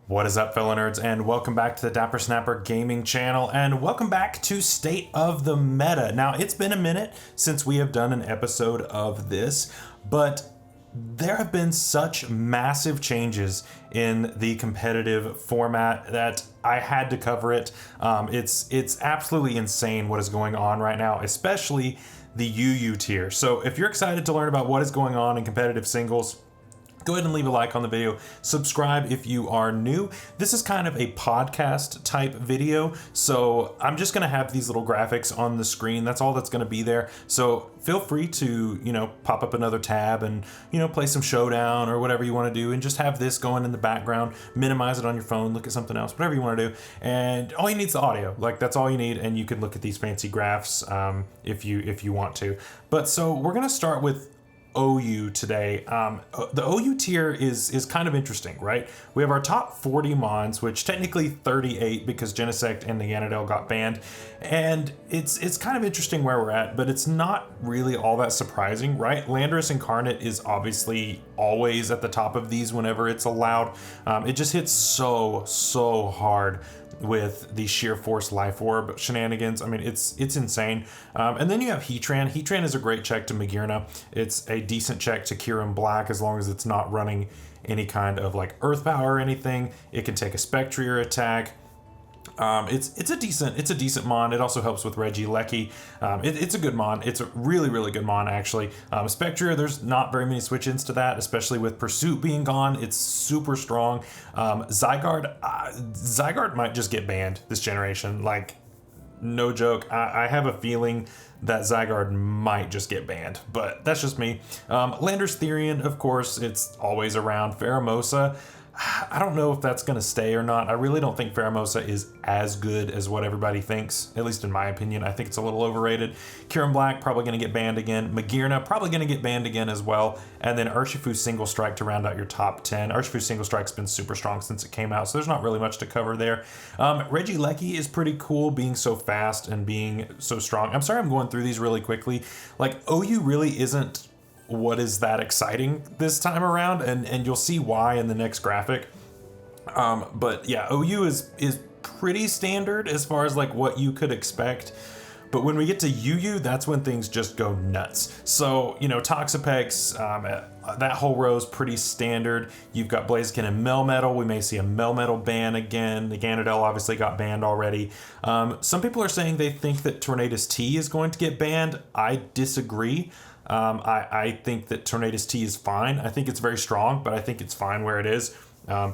What is up, fellow nerds, and welcome back to the Dapper Snapper Gaming channel, and welcome back to State of the Meta. Now, it's been a minute since we have done an episode of this, but there have been such massive changes in the competitive format that I had to cover it. It's absolutely insane what is going on right now, especially the UU tier. So if you're excited to learn about what is going on in competitive singles, go ahead and leave a like on the video. Subscribe if you are new. This is kind of a podcast type video, so I'm just gonna have these little graphics on the screen. That's all that's gonna be there. So feel free to, pop up another tab and, play some Showdown or whatever you wanna do and just have this going in the background, minimize it on your phone, look at something else, whatever you wanna do. And all you need is the audio. Like, that's all you need, and you can look at these fancy graphs if you want to. But so we're gonna start with OU today. The OU tier is kind of interesting, right? We have our top 40 mons, which technically 38 because Genesect and the Ganondale got banned, and it's kind of interesting where we're at, but it's not really all that surprising, right? Landorus Incarnate is obviously always at the top of these whenever it's allowed. It just hits so hard with the sheer force life orb shenanigans. I mean, it's insane. And then you have Heatran. Heatran is a great check to Magearna. It's a decent check to Kyurem Black as long as it's not running any kind of like earth power or anything. It can take a Spectrier attack. It's a decent mon. It also helps with Regieleki. It's a good mon. It's a really good mon, actually. Spectrier, there's not very many switch-ins to that, especially with Pursuit being gone. It's super strong. Zygarde might just get banned this generation. Like, no joke. I have a feeling that Zygarde might just get banned, but that's just me. Landorus Therian, of course, it's always around. Pheromosa, I don't know if that's going to stay or not. I really don't think Pheromosa is as good as what everybody thinks, at least in my opinion. I think it's a little overrated. Kyurem Black, probably going to get banned again. Magearna, probably going to get banned again as well. And then Urshifu Single Strike to round out your top 10. Urshifu Single Strike's been super strong since it came out, so there's not really much to cover there. Regieleki is pretty cool, being so fast and being so strong. I'm sorry I'm going through these really quickly. Like, OU really isn't what is that exciting this time around, and you'll see why in the next graphic. But yeah, OU is pretty standard as far as like what you could expect. But when we get to UU, that's when things just go nuts. So, Toxapex, that whole row is pretty standard. You've got Blaziken and Melmetal. We may see a Melmetal ban again. The Ganondale obviously got banned already. Some people are saying they think that Tornadus T is going to get banned. I disagree. I think that Tornadus T is fine. I think it's very strong, but I think it's fine where it is.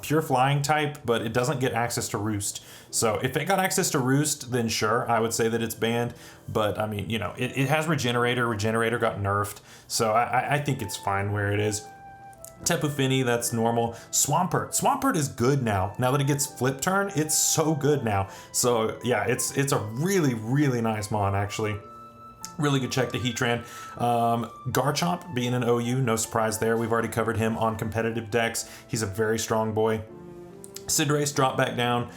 Pure flying type, but it doesn't get access to Roost. So if it got access to Roost, then sure, I would say that it's banned. But I mean, it has Regenerator. Regenerator got nerfed. So I think it's fine where it is. Tapu Fini, that's normal. Swampert is good now. Now that it gets Flip Turn, it's so good now. So yeah, it's a really nice mon, actually. Really good check to Heatran. Garchomp being an OU, no surprise there. We've already covered him on competitive decks. He's a very strong boy. Cinderace dropped back down.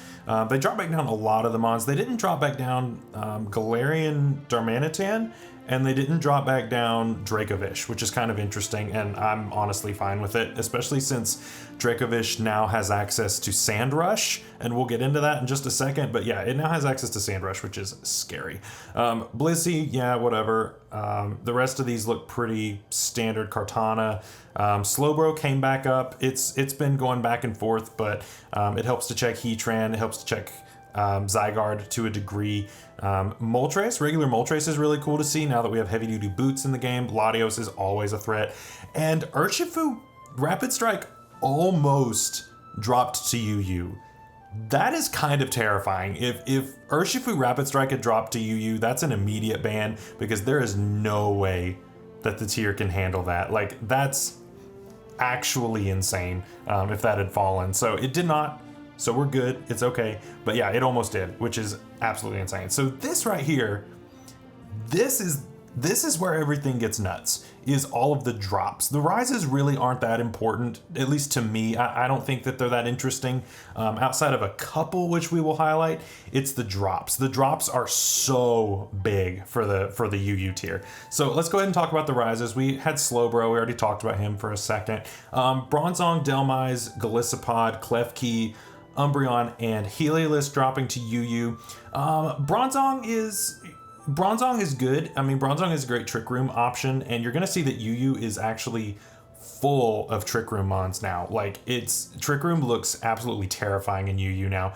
They dropped back down a lot of the mons. They didn't drop back down Galarian Darmanitan, and they didn't drop back down Dracovish, which is kind of interesting, and I'm honestly fine with it, especially since Dracovish now has access to Sandrush, and we'll get into that in just a second, but yeah, it now has access to Sandrush, which is scary. Blissey, yeah, whatever. The rest of these look pretty standard. Kartana. Slowbro came back up. It's been going back and forth, but it helps to check Heatran, it helps to check Zygarde to a degree. Moltres, regular Moltres is really cool to see now that we have heavy duty boots in the game. Latios is always a threat. And Urshifu Rapid Strike almost dropped to UU. That is kind of terrifying. If Urshifu Rapid Strike had dropped to UU, that's an immediate ban because there is no way that the tier can handle that. Like, that's actually insane if that had fallen. So it did not. So we're good, it's okay. But yeah, it almost did, which is absolutely insane. So this right here, this is where everything gets nuts, is all of the drops. The rises really aren't that important, at least to me. I don't think that they're that interesting. Outside of a couple, which we will highlight, it's the drops. The drops are so big for the UU tier. So let's go ahead and talk about the rises. We had Slowbro, we already talked about him for a second. Bronzong, Delmise, Golisopod, Klefki, Umbreon, and Heliolisk dropping to UU. Bronzong is good. I mean, Bronzong is a great Trick Room option, and you're going to see that UU is actually full of Trick Room mons now. Like, Trick Room looks absolutely terrifying in UU now.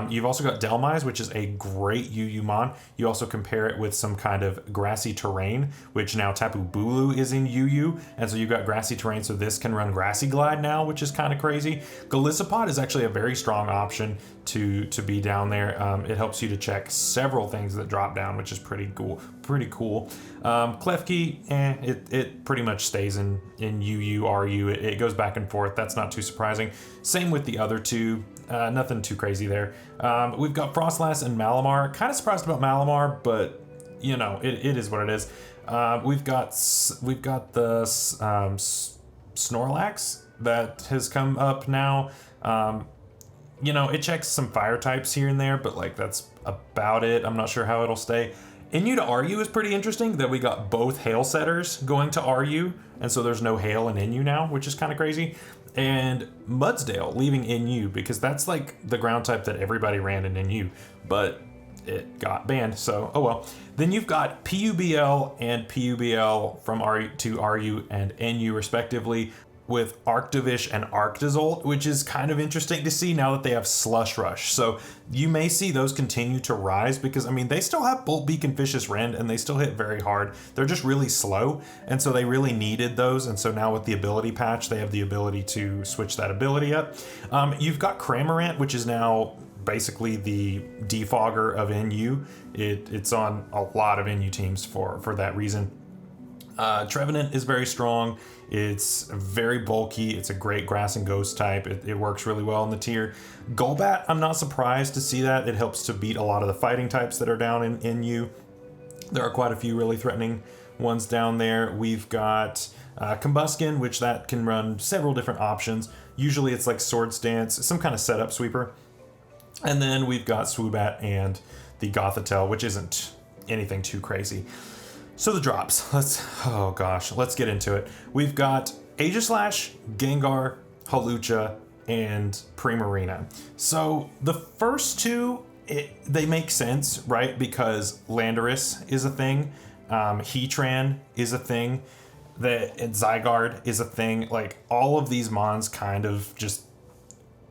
You've also got Delmise, which is a great UU mon. You also compare it with some kind of grassy terrain, which now Tapu Bulu is in UU, and so you've got grassy terrain, so this can run Grassy Glide now, which is kind of crazy. Golisopod is actually a very strong option to be down there. It helps you to check several things that drop down, which is pretty cool. Klefki, it pretty much stays in UU, RU. It goes back and forth. That's not too surprising. Same with the other two. Nothing too crazy there. We've got Frostlass and Malamar. Kind of surprised about Malamar, but you know, it is what it is. We've got the Snorlax that has come up now. You know, it checks some fire types here and there, but like that's about it. I'm not sure how it'll stay. NU to RU is pretty interesting that we got both Hail Setters going to RU, and so there's no Hail in NU now, which is kind of crazy. And Mudsdale leaving NU, because that's like the ground type that everybody ran in NU, but it got banned, so oh well. Then you've got PUBL and PUBL from RU to RU and NU respectively, with Arctovish and Arctozolt, which is kind of interesting to see now that they have Slush Rush. So you may see those continue to rise, because I mean, they still have Bolt Beak and Vicious Rend, and they still hit very hard. They're just really slow, and so they really needed those, and so now with the ability patch, they have the ability to switch that ability up. You've got Cramorant, which is now basically the defogger of NU. It's on a lot of NU teams for that reason. Trevenant is very strong. It's very bulky. It's a great grass and ghost type. It works really well in the tier. Golbat, I'm not surprised to see that. It helps to beat a lot of the fighting types that are down in NU. There are quite a few really threatening ones down there. We've got Combuskin, which that can run several different options. Usually it's like Swords Dance, some kind of setup sweeper. And then we've got Swoobat and the Gothitelle, which isn't anything too crazy. So the drops, let's get into it. We've got Aegislash, Gengar, Hawlucha, and Primarina. So the first two, they make sense, right? Because Landorus is a thing, Heatran is a thing, and Zygarde is a thing. Like, all of these mons kind of just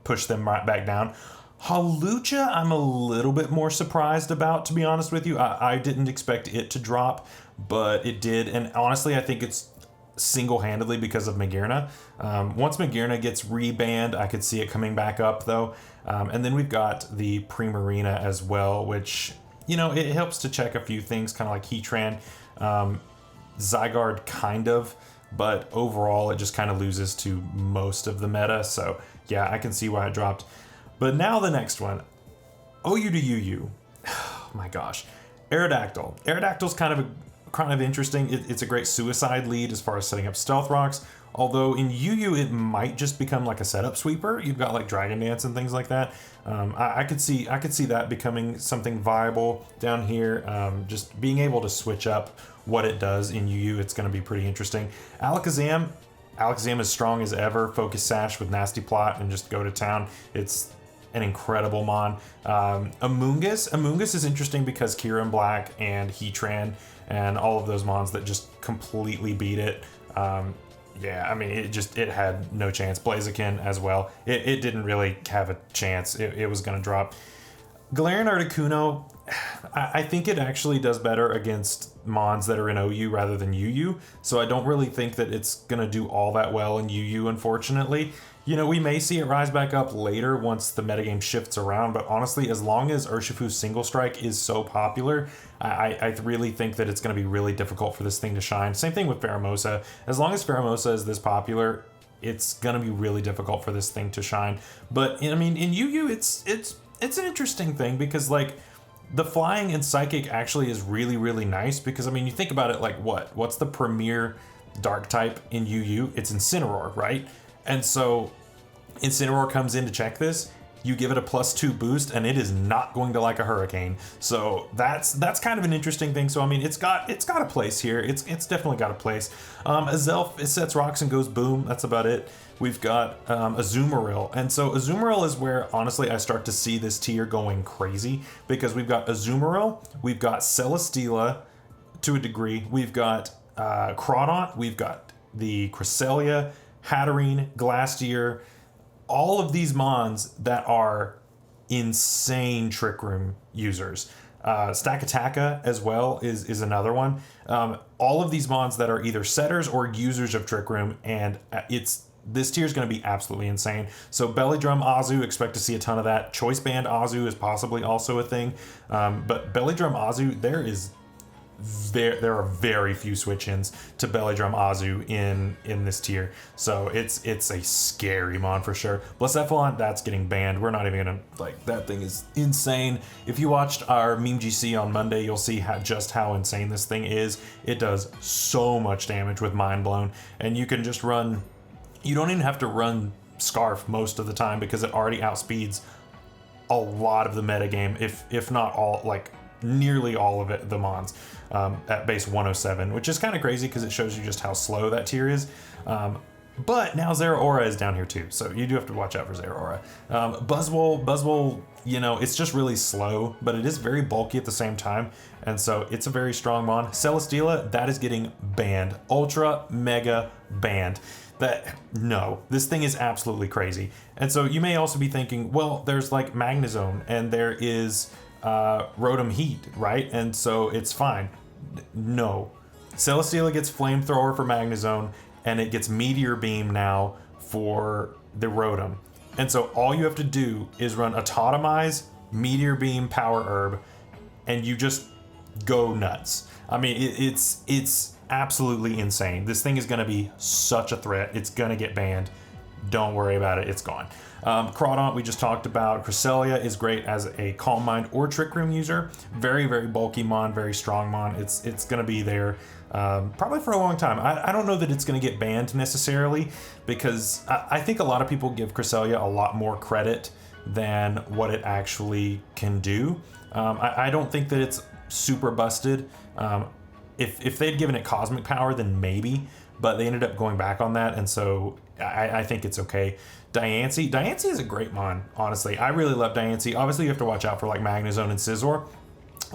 push them right back down. Hawlucha, I'm a little bit more surprised about, to be honest with you. I didn't expect it to drop, but it did. And honestly, I think it's single-handedly because of Magearna. Once Magearna gets rebanned, I could see it coming back up, though. And then we've got the Primarina as well, which, you know, it helps to check a few things, kind of like Heatran. Zygarde, kind of. But overall, it just kind of loses to most of the meta. So, yeah, I can see why it dropped. But now the next one, OU to UU. Oh my gosh, Aerodactyl. Aerodactyl's kind of interesting. It's a great suicide lead as far as setting up Stealth Rocks. Although in UU it might just become like a setup sweeper. You've got like Dragon Dance and things like that. I could see that becoming something viable down here. Just being able to switch up what it does in UU, it's going to be pretty interesting. Alakazam is strong as ever. Focus Sash with Nasty Plot and just go to town. It's an incredible mon. Amoonguss is interesting because Kyurem Black and Heatran and all of those mons that just completely beat it. Yeah, I mean, it had no chance. Blaziken as well. It didn't really have a chance. It was going to drop. Galarian Articuno, I think it actually does better against mons that are in OU rather than UU, so I don't really think that it's going to do all that well in UU, unfortunately. You know, we may see it rise back up later once the metagame shifts around, but honestly, as long as Urshifu's Single Strike is so popular, I really think that it's going to be really difficult for this thing to shine. Same thing with Pheromosa. As long as Pheromosa is this popular, it's going to be really difficult for this thing to shine. But, I mean, in UU, it's an interesting thing because, like, the flying and psychic actually is really, really nice because, I mean, you think about it like what's the premier dark type in UU? It's Incineroar, right? And so Incineroar comes in to check this. you give it a +2 boost, and it is not going to like a hurricane. So that's kind of an interesting thing. So I mean, it's got a place here. It's definitely got a place. Azelf, it sets rocks and goes boom. That's about it. We've got Azumarill, and so Azumarill is where honestly I start to see this tier going crazy, because we've got Azumarill, we've got Celesteela to a degree, we've got Crawdaunt, we've got the Cresselia, Hatterene, Glastier, all of these mons that are insane Trick Room users. Stakataka as well is another one. All of these mons that are either setters or users of Trick Room, and this tier is going to be absolutely insane. So Belly Drum Azu, expect to see a ton of that. Choice Band Azu is possibly also a thing. But Belly Drum Azu, there are very few switch-ins to Belly Drum Azu in this tier. So it's a scary mon for sure. Blacephalon, that's getting banned. We're not even gonna, that thing is insane. If you watched our Meme GC on Monday, you'll see just how insane this thing is. It does so much damage with Mind Blown, and you can just run. You don't even have to run Scarf most of the time, because it already outspeeds a lot of the metagame, if not all, nearly all of it, the mons, at base 107, which is kind of crazy because it shows you just how slow that tier is. But now Zeraora is down here too, so you do have to watch out for Zeraora. Buzzwole, it's just really slow, but it is very bulky at the same time, and so it's a very strong mon. Celesteela, that is getting banned. Ultra Mega banned. No, this thing is absolutely crazy. And so you may also be thinking, well, there's Magnezone and there is Rotom Heat, right? And so it's fine. No. Celesteela gets Flamethrower for Magnezone, and it gets Meteor Beam now for the Rotom. And so all you have to do is run Autotomize, Meteor Beam, Power Herb, and you just go nuts. I mean, it's absolutely insane. This thing is going to be such a threat. It's going to get banned. Don't worry about it. It's gone. Crawdaunt, we just talked about. Cresselia is great as a Calm Mind or Trick Room user. Very, very bulky mon, very strong mon. It's going to be there probably for a long time. I don't know that it's going to get banned necessarily, because I think a lot of people give Cresselia a lot more credit than what it actually can do. I don't think that it's super busted. If they'd given it Cosmic Power, then maybe, but they ended up going back on that, and so I think it's okay. Diancie is a great mon, honestly. I really love Diancie. Obviously, you have to watch out for Magnezone and Scizor,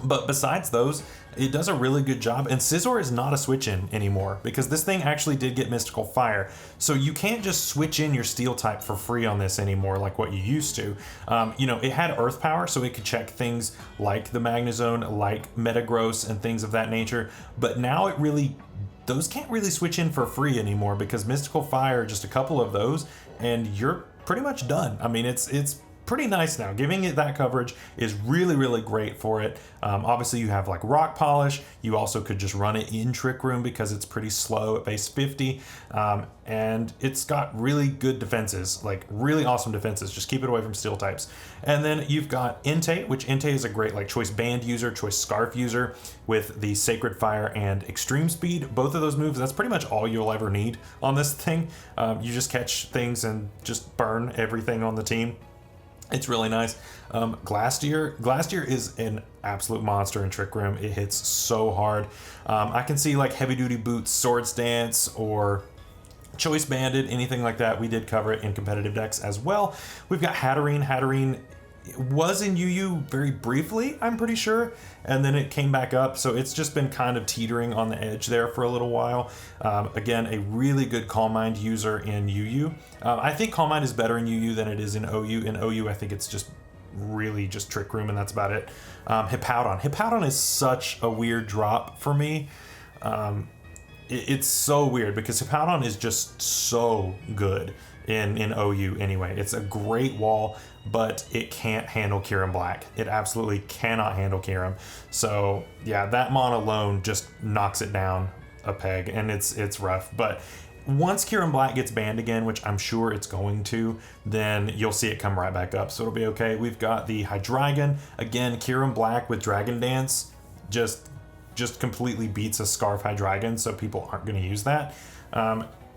but besides those, it does a really good job. And Scizor is not a switch-in anymore, because this thing actually did get Mystical Fire, so you can't just switch in your Steel type for free on this anymore like what you used to. It had Earth Power, so it could check things like the Magnezone, like Metagross, and things of that nature, but now those can't really switch in for free anymore, because Mystical Fire, just a couple of those, and you're pretty much done. I mean, it's pretty nice now. Giving it that coverage is really, really great for it. Obviously, you have Rock Polish. You also could just run it in Trick Room because it's pretty slow at base 50. And it's got really good defenses, really awesome defenses. Just keep it away from Steel types. And then you've got Entei, which Entei is a great Choice Band user, Choice Scarf user with the Sacred Fire and Extreme Speed. Both of those moves, that's pretty much all you'll ever need on this thing. You just catch things and just burn everything on the team. It's really nice. Glastier is an absolute monster in Trick Room. It hits so hard. I can see Heavy Duty Boots, Swords Dance, or Choice Banded, anything like that. We did cover it in competitive decks as well. We've got Hatterene. Hatterene was in UU very briefly, I'm pretty sure, and then it came back up, so it's just been kind of teetering on the edge there for a little while. Again, a really good Calm Mind user in UU. I think Calm Mind is better in UU than it is in OU. In OU, I think it's just really just Trick Room, and that's about it. Hippowdon is such a weird drop for me. It's so weird because Hippowdon is just so good in OU anyway. It's a great wall, but it can't handle Kyurem Black. It absolutely cannot handle Kyurem. So yeah, that mon alone just knocks it down a peg, and it's rough. But once Kyurem Black gets banned again, which I'm sure it's going to, then you'll see it come right back up, so it'll be okay. We've got the Hydreigon. Again, Kyurem Black with Dragon Dance just completely beats a Scarf Hydreigon, so people aren't going to use that.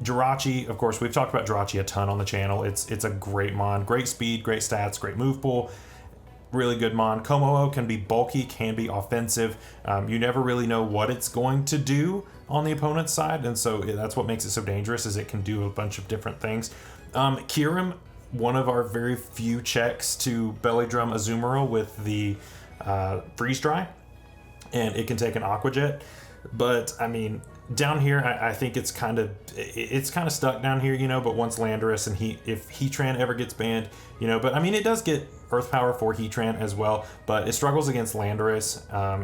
Jirachi, of course, we've talked about Jirachi a ton on the channel. It's a great mon, great speed, great stats, great move pool. Really good mon. Komodo can be bulky, can be offensive. You never really know what it's going to do on the opponent's side, and so that's what makes it so dangerous, is it can do a bunch of different things. Kirim, one of our very few checks to belly drum Azumarill with the freeze dry, and it can take an Aqua Jet. But I mean, down here, I think it's kind of stuck down here, you know. But once Landorus and if Heatran ever gets banned, you know. But I mean, it does get Earth Power for Heatran as well, but it struggles against Landorus,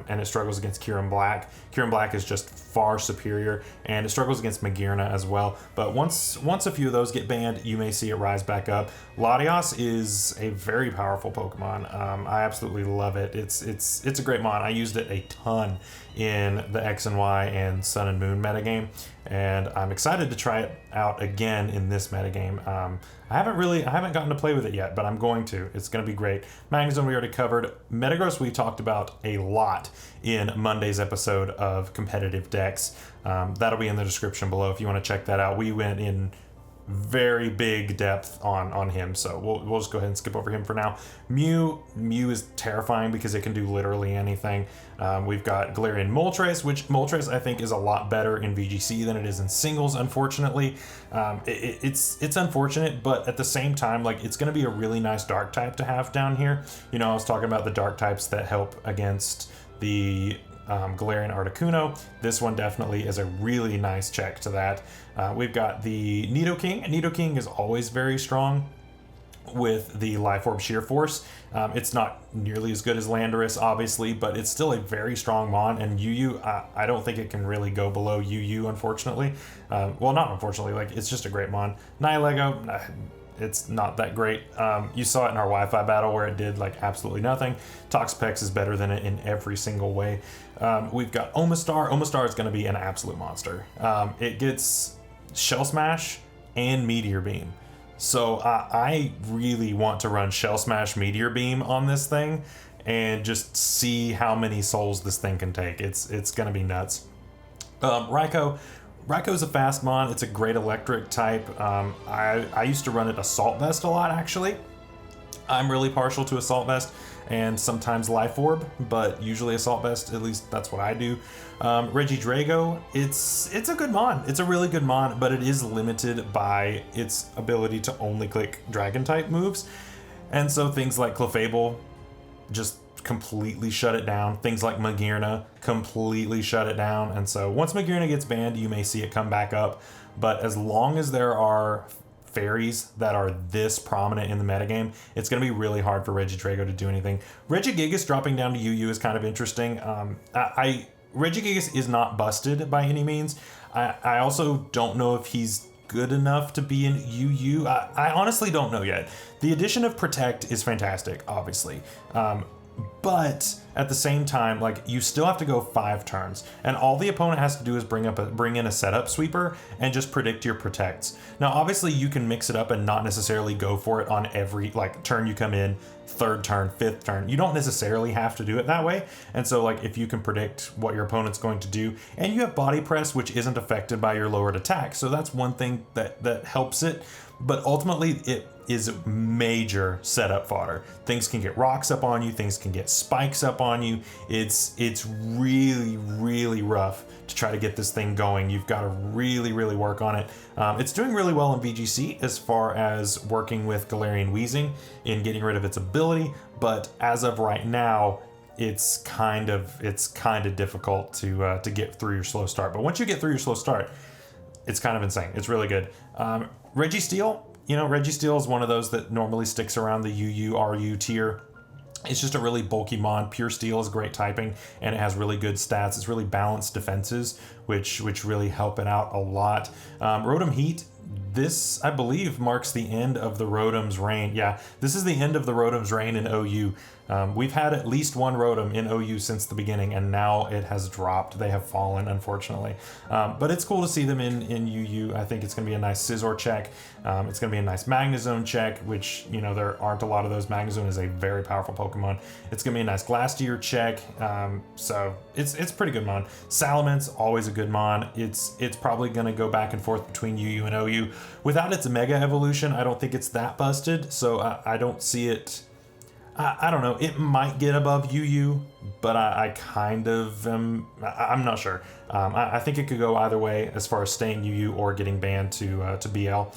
and it struggles against Kyurem Black. Kyurem Black is just far superior, and it struggles against Magearna as well. But once a few of those get banned, you may see it rise back up. Latios is a very powerful Pokemon. I absolutely love it. It's a great mon. I used it a ton in the X and Y and Sun and Moon metagame, and I'm excited to try it out again in this metagame. I haven't gotten to play with it yet, but I'm going to. It's going to be great. Magnezone we already covered. Metagross we talked about a lot in Monday's episode of Competitive Decks. That'll be in the description below if you want to check that out. We went in very big depth on him, so we'll just go ahead and skip over him for now. Mew is terrifying because it can do literally anything. We've got Galarian Moltres, which Moltres I think is a lot better in VGC than it is in singles, unfortunately. It's unfortunate, but at the same time, like, it's going to be a really nice dark type to have down here. You know, I was talking about the dark types that help against the Galarian Articuno. This one definitely is a really nice check to that. We've got the Nidoking. Nidoking is always very strong with the Life Orb Sheer Force. It's not nearly as good as Landorus, obviously, but it's still a very strong mon, and UU, I don't think it can really go below UU, unfortunately. Well, not unfortunately, like, it's just a great mon. Nihilego, it's not that great. You saw it in our Wi-Fi battle where it did like absolutely nothing. Toxapex is better than it in every single way. We've got Omastar. Omastar is going to be an absolute monster. It gets Shell Smash and Meteor Beam. So I really want to run Shell Smash Meteor Beam on this thing and just see how many souls this thing can take. It's going to be nuts. Raikou. Raikou's a fast mon. It's a great electric type. I used to run it Assault Vest a lot, actually. I'm really partial to Assault Vest and sometimes Life Orb, but usually Assault Vest, at least that's what I do. Regidrago, it's a good mon. It's a really good mon, but it is limited by its ability to only click Dragon type moves. And so things like Clefable just completely shut it down. Things like Magearna completely shut it down. And so once Magearna gets banned, you may see it come back up. But as long as there are fairies that are this prominent in the metagame, it's going to be really hard for Regidrago to do anything. Regigigas dropping down to UU is kind of interesting. Regigigas is not busted by any means. I also don't know if he's good enough to be in UU. I honestly don't know yet. The addition of Protect is fantastic, obviously. But at the same time, like, you still have to go 5 turns, and all the opponent has to do is bring in a setup sweeper and just predict your protects. Now, obviously, you can mix it up and not necessarily go for it on every turn you come in, 3rd turn, 5th turn. You don't necessarily have to do it that way. And so, like, if you can predict what your opponent's going to do, and you have body press, which isn't affected by your lowered attack, so that's one thing that helps it. But ultimately, it is major setup fodder. Things can get rocks up on you, things can get spikes up on you. It's really, really rough to try to get this thing going. You've got to really, really work on it. It's doing really well in VGC as far as working with Galarian Weezing in getting rid of its ability, but as of right now, it's kind of difficult to get through your slow start. But once you get through your slow start, it's kind of insane. It's really good. Registeel, Registeel is one of those that normally sticks around the UU, RU tier. It's just a really bulky mon. Pure Steel is great typing, and it has really good stats. It's really balanced defenses, which really help it out a lot. Rotom Heat, this, I believe, marks the end of the Rotom's reign. Yeah, this is the end of the Rotom's reign in OU. We've had at least one Rotom in OU since the beginning, and now it has dropped. They have fallen, unfortunately. But it's cool to see them in UU. I think it's going to be a nice Scizor check. It's going to be a nice Magnezone check, which, you know, there aren't a lot of those. Magnezone is a very powerful Pokemon. It's going to be a nice Glastier check. So it's pretty good mon. Salamence, always a good mon. It's probably going to go back and forth between UU and OU. Without its Mega Evolution, I don't think it's that busted. So I don't see it. I don't know. It might get above UU, but I kind of am. I'm not sure. I think it could go either way as far as staying UU or getting banned to BL.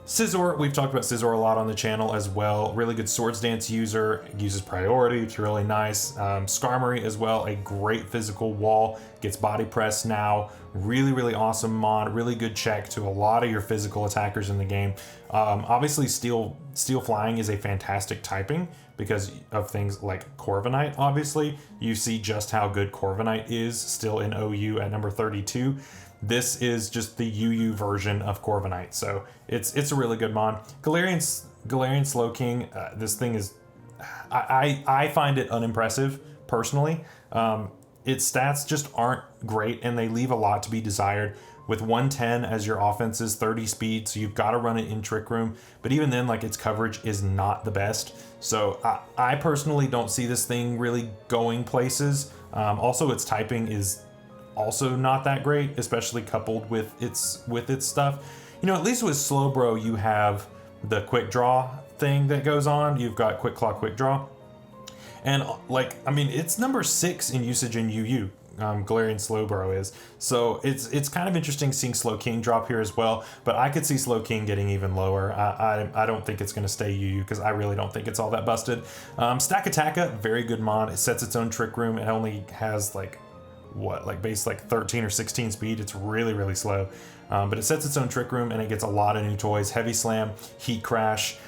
Scizor, we've talked about Scizor a lot on the channel as well. Really good Swords Dance user, uses priority, it's really nice. Skarmory as well, a great physical wall, gets body press now. Really, really awesome mon, really good check to a lot of your physical attackers in the game. Obviously, Steel Flying is a fantastic typing because of things like Corviknight, obviously. You see just how good Corviknight is still in OU at number 32. This is just the UU version of Corviknight, so it's a really good mon. Galarian Slowking, this thing is, I find it unimpressive personally. Its stats just aren't great, and they leave a lot to be desired. With 110 as your offense's 30 speed, so you've got to run it in Trick Room. But even then, like, its coverage is not the best. So I personally don't see this thing really going places. Also, its typing is also not that great, especially coupled with its stuff. You know, at least with Slowbro, you have the quick draw thing that goes on. You've got Quick Claw, Quick Draw. And, like, I mean, it's number 6 in usage in UU. Galarian Slowbro is. So it's kind of interesting seeing Slowking drop here as well, but I could see Slowking getting even lower. I don't think it's going to stay UU because I really don't think it's all that busted. Stakataka, very good mon. It sets its own Trick Room. It only has like base 13 or 16 speed. It's really, really slow. But it sets its own Trick Room and it gets a lot of new toys. Heavy Slam, Heat Crash,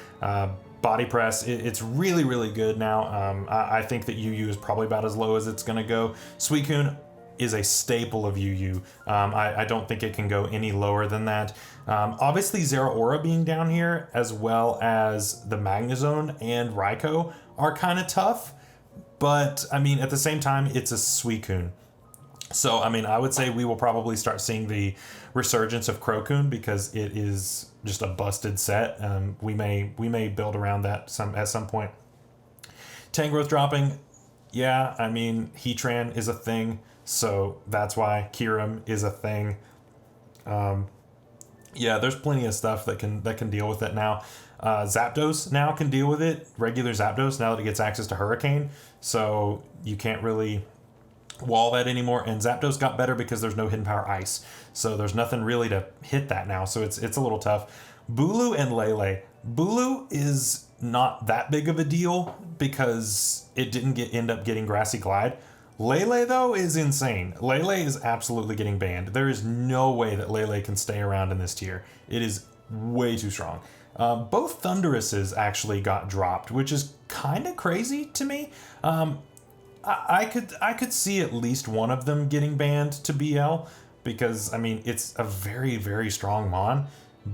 Body Press, it's really, really good now. I think that UU is probably about as low as it's going to go. Suicune is a staple of UU. I don't think it can go any lower than that. Obviously, Zeraora being down here, as well as the Magnezone and Raikou, are kind of tough. But, I mean, at the same time, it's a Suicune. So, I mean, I would say we will probably start seeing the resurgence of Crocoon because it is just a busted set. We may build around that at some point. Tangrowth dropping, yeah, I mean, Heatran is a thing, so that's why Kyurem is a thing. Yeah, there's plenty of stuff that can deal with it now. Zapdos now can deal with it, regular Zapdos, now that it gets access to Hurricane, so you can't really wall that anymore. And Zapdos got better because there's no Hidden Power Ice, so there's nothing really to hit that now, so it's a little tough. Bulu and Lele. Bulu is not that big of a deal because it didn't end up getting Grassy Glide. Lele, though, is insane. Lele is absolutely getting banned. There is no way that Lele can stay around in this tier. It is way too strong. Both Thunderuses actually got dropped, which is kind of crazy to me. I could see at least one of them getting banned to BL because, I mean, it's a very, very strong mon.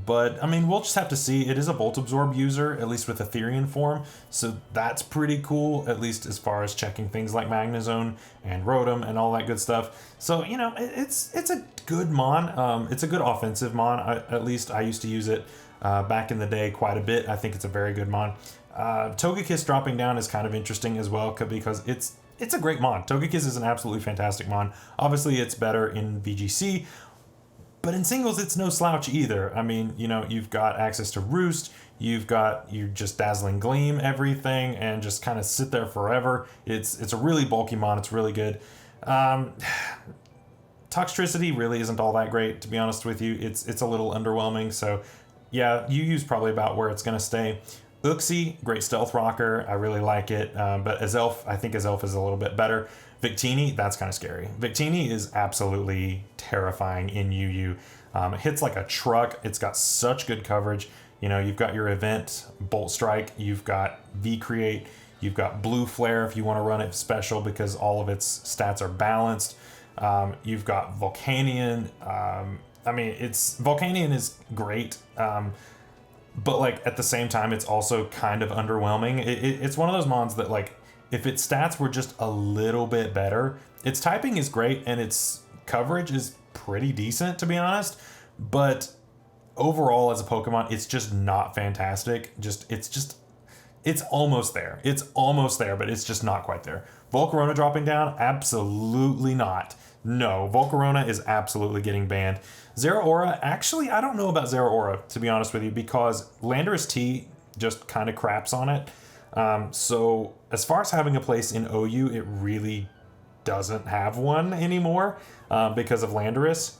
But, I mean, we'll just have to see. It is a Bolt Absorb user, at least with Etherean form, so that's pretty cool, at least as far as checking things like Magnezone and Rotom and all that good stuff. So, you know, it's a good mon. It's a good offensive mon. At least I used to use it back in the day quite a bit. I think it's a very good mon. Togekiss dropping down is kind of interesting as well because it's a great mon. Togekiss is an absolutely fantastic mon. Obviously, it's better in VGC, but in singles, it's no slouch either. I mean, you know, you've got access to Roost, you've got your just Dazzling Gleam everything, and just kind of sit there forever. It's a really bulky mon. It's really good. Toxtricity really isn't all that great, to be honest with you. It's a little underwhelming. So, yeah, UU's probably about where it's going to stay. Uxie, great stealth rocker. I really like it. But Azelf, I think Azelf is a little bit better. Victini, that's kind of scary. Victini is absolutely terrifying in UU. It hits like a truck. It's got such good coverage. You know, you've got your event, Bolt Strike. You've got V-Create. You've got Blue Flare if you want to run it special because all of its stats are balanced. You've got Volcanion. I mean, it's Volcanion is great, but like at the same time, it's also kind of underwhelming. It's one of those mons that like, if its stats were just a little bit better, its typing is great and its coverage is pretty decent, to be honest. But overall, as a Pokemon, it's just not fantastic. It's almost there. It's almost there, but it's just not quite there. Volcarona dropping down? Absolutely not. No, Volcarona is absolutely getting banned. Zeraora, actually, I don't know about Zeraora, to be honest with you, because Landorus T just kind of craps on it. So as far as having a place in OU, it really doesn't have one anymore because of Landorus.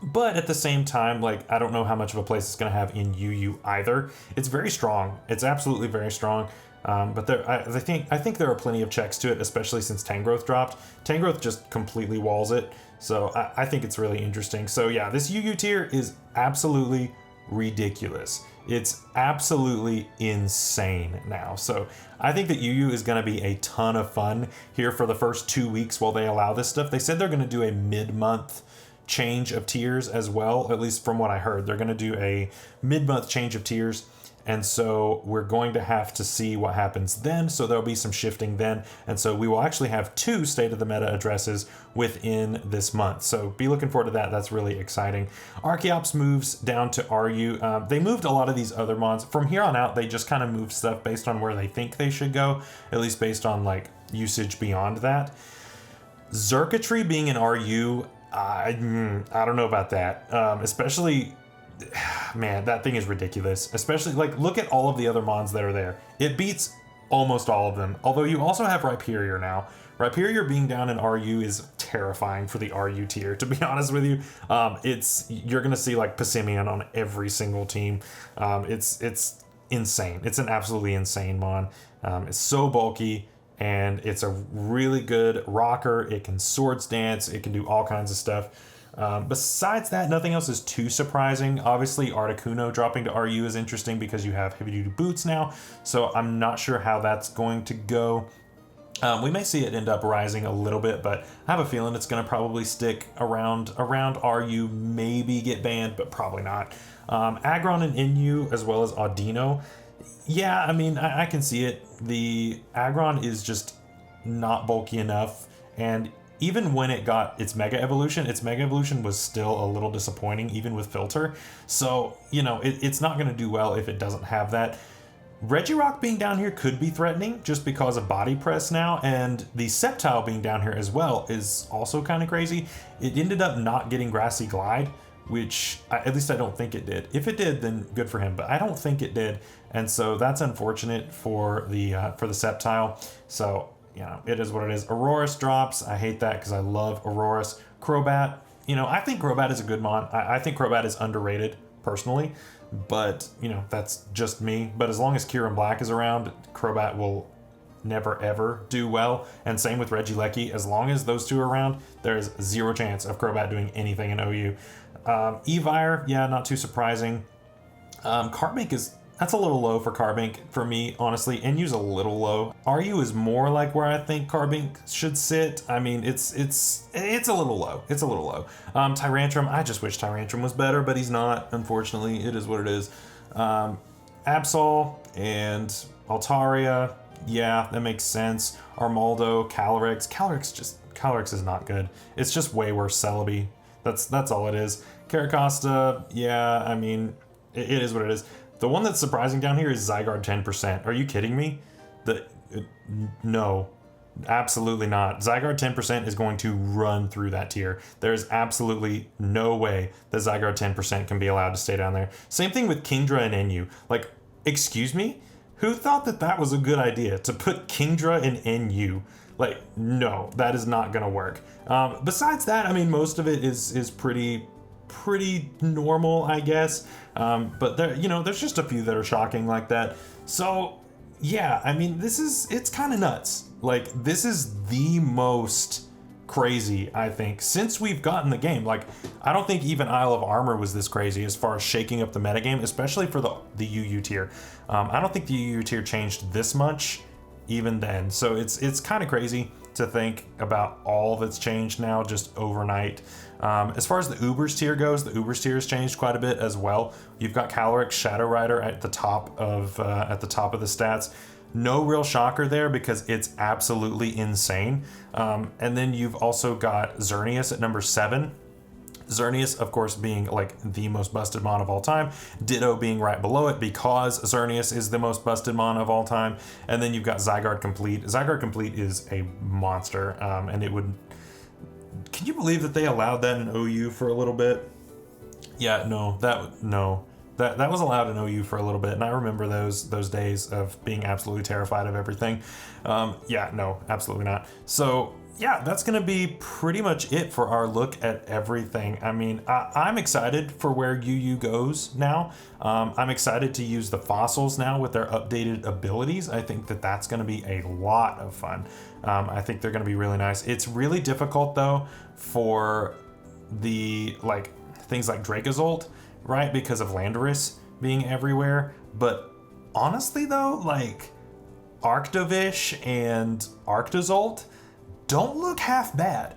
But at the same time, like, I don't know how much of a place it's going to have in UU either. It's very strong. It's absolutely very strong. But I think there are plenty of checks to it, especially since Tangrowth dropped. Tangrowth just completely walls it. So I think it's really interesting. So yeah, this UU tier is absolutely ridiculous. It's absolutely insane now. So I think that UU is going to be a ton of fun here for the first 2 weeks while they allow this stuff. They said they're going to do a mid-month change of tiers as well, at least from what I heard. They're going to do a mid-month change of tiers, and so we're going to have to see what happens then. So there'll be some shifting then, and so we will actually have 2 State of the Meta addresses within this month. So be looking forward to that. That's really exciting. Archeops moves down to RU. They moved a lot of these other mons. From here on out, they just kind of move stuff based on where they think they should go, at least based on like usage beyond that. Xurkitree being in RU, I don't know about that. Especially, man, that thing is ridiculous. Especially, like, look at all of the other mons that are there. It beats almost all of them. Although you also have Rhyperior now. Rhyperior being down in RU is terrifying for the RU tier, to be honest with you. You're gonna see like Passimian on every single team. It's insane. It's an absolutely insane mon. It's so bulky. And it's a really good rocker. It can swords dance. It can do all kinds of stuff. Besides that, nothing else is too surprising. Obviously, Articuno dropping to RU is interesting because you have heavy-duty boots now. So I'm not sure how that's going to go. We may see it end up rising a little bit, but I have a feeling it's going to probably stick around RU, maybe get banned, but probably not. Aggron and Inu, as well as Audino. Yeah, I mean, I can see it. The Aggron is just not bulky enough, and even when it got its Mega Evolution was still a little disappointing, even with Filter. So, you know, it's not going to do well if it doesn't have that. Regirock being down here could be threatening just because of body press now, and the Sceptile being down here as well is also kind of crazy. It ended up not getting Grassy Glide, which at least I don't think it did. If it did, then good for him, but I don't think it did. And so that's unfortunate for the Sceptile. So, you know, it is what it is. Aurorus drops. I hate that because I love Aurorus. Crobat, you know, I think Crobat is a good mon. I think Crobat is underrated, personally. But, you know, that's just me. But as long as Kieran Black is around, Crobat will never, ever do well. And same with Regieleki. As long as those two are around, there's zero chance of Crobat doing anything in OU. Evire, yeah, not too surprising. Carbink that's a little low for Carbink for me, honestly. Inu's a little low. RU is more like where I think Carbink should sit. I mean, it's a little low. It's a little low. Tyrantrum, I just wish Tyrantrum was better, but he's not. Unfortunately, it is what it is. Absol and Altaria, yeah, that makes sense. Armaldo, Calyrex. Calyrex is not good. It's just way worse Celebi. That's all it is. Caracosta, yeah, I mean, it is what it is. The one that's surprising down here is Zygarde 10%. Are you kidding me? No, absolutely not. Zygarde 10% is going to run through that tier. There's absolutely no way that Zygarde 10% can be allowed to stay down there. Same thing with Kingdra and Inu. Like, excuse me? Who thought that was a good idea to put Kingdra and Inu? Like, no, that is not gonna work. Besides that, I mean, most of it is pretty normal, I guess. But there, you know, there's just a few that are shocking like that. So yeah, I mean, it's kind of nuts. Like, this is the most crazy, I think, since we've gotten the game. Like, I don't think even Isle of Armor was this crazy as far as shaking up the metagame, especially for the UU tier. I don't think the UU tier changed this much even then. So it's kind of crazy to think about all that's changed now just overnight. As far as the Ubers tier goes, the Ubers tier has changed quite a bit as well. You've got Caloric's Shadow Rider at the top of the stats. No real shocker there because it's absolutely insane. And then you've also got Xerneas at number 7. Xerneas, of course, being like the most busted mon of all time. Ditto being right below it because Xerneas is the most busted mon of all time. And then you've got Zygarde Complete. Zygarde Complete is a monster, and it would... Can you believe that they allowed that in OU for a little bit? Yeah, that was allowed in OU for a little bit, and I remember those days of being absolutely terrified of everything. Yeah, no, absolutely not. So yeah, that's gonna be pretty much it for our look at everything. I mean, I'm excited for where UU goes now. I'm excited to use the fossils now with their updated abilities. I think that that's gonna be a lot of fun. I think they're gonna be really nice. It's really difficult though for the things like Dracozolt, right? Because of Landorus being everywhere. But honestly though, like Arctovish and Arctozolt don't look half bad,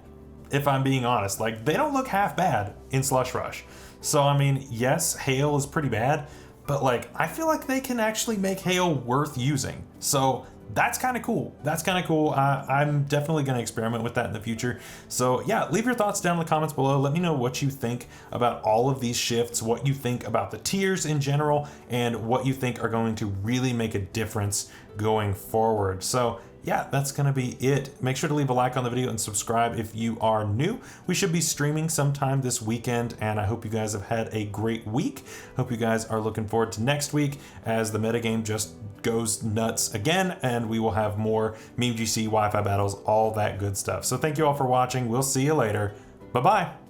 if I'm being honest. Like, they don't look half bad in Slush Rush. So, I mean, yes, Hail is pretty bad, but like, I feel like they can actually make Hail worth using. So that's kind of cool. That's kind of cool. I'm definitely going to experiment with that in the future. So yeah, leave your thoughts down in the comments below. Let me know what you think about all of these shifts, what you think about the tiers in general, and what you think are going to really make a difference going forward. So yeah, that's gonna be it. Make sure to leave a like on the video and subscribe if you are new. We should be streaming sometime this weekend, and I hope you guys have had a great week. Hope you guys are looking forward to next week as the metagame just goes nuts again, and we will have more Meme GC, Wi-Fi battles, all that good stuff. So thank you all for watching. We'll see you later. Bye-bye.